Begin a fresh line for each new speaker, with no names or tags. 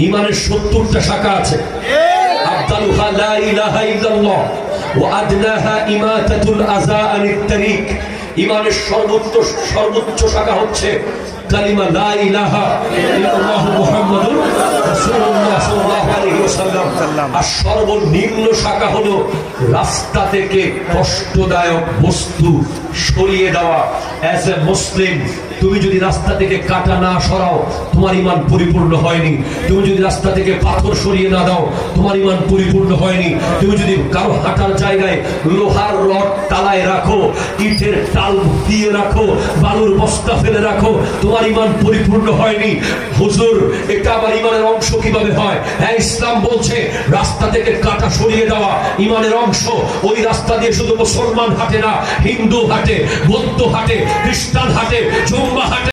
ইমানের 70টা শাখা আছে। আফদালুহা লা ইলাহা ইল্লাল্লাহ ওয়া আদনাহা ইমাতাতুল আযা আনিত তারিক। ইমানের সর্বোচ্চ শাখা হচ্ছে কালিমা লা ইলাহা ইল্লাল্লাহ মুহাম্মাদুর রাসূলুল্লাহ সাল্লাল্লাহু আলাইহি ওয়াসাল্লাম। আর সর্বনিম্ন শাখা হলো রাস্তা থেকে কষ্টদায়ক বস্তু সরিয়ে দেওয়া। অ্যাজ এ মুসলিম তুমি যদি রাস্তা থেকে কাটা না সরাও, তোমার ইমান পরিপূর্ণ হয়নি। তুমি যদি রাস্তা থেকে পাথর সরিয়ে না দাও, তোমার ইমান পরিপূর্ণ হয়নি। তুমি যদি কারো হাঁটার জায়গায় লোহার রড তালায় রাখো, ইটের টাল দিয়ে রাখো, বালুর বস্তা ফেলে রাখো, তোমার ইমান পরিপূর্ণ হয়নি। হুজুর, এটা আবার ইমানের অংশ কিভাবে হয়? হ্যাঁ, ইসলাম বলছে রাস্তা থেকে কাটা সরিয়ে দেওয়া ইমানের অংশ। ওই রাস্তা দিয়ে শুধু মুসলমান হাঁটে না, হিন্দু হাঁটে, বৌদ্ধ হাঁটে, খ্রিস্টান হাঁটে, জুম্মা হাঁটে।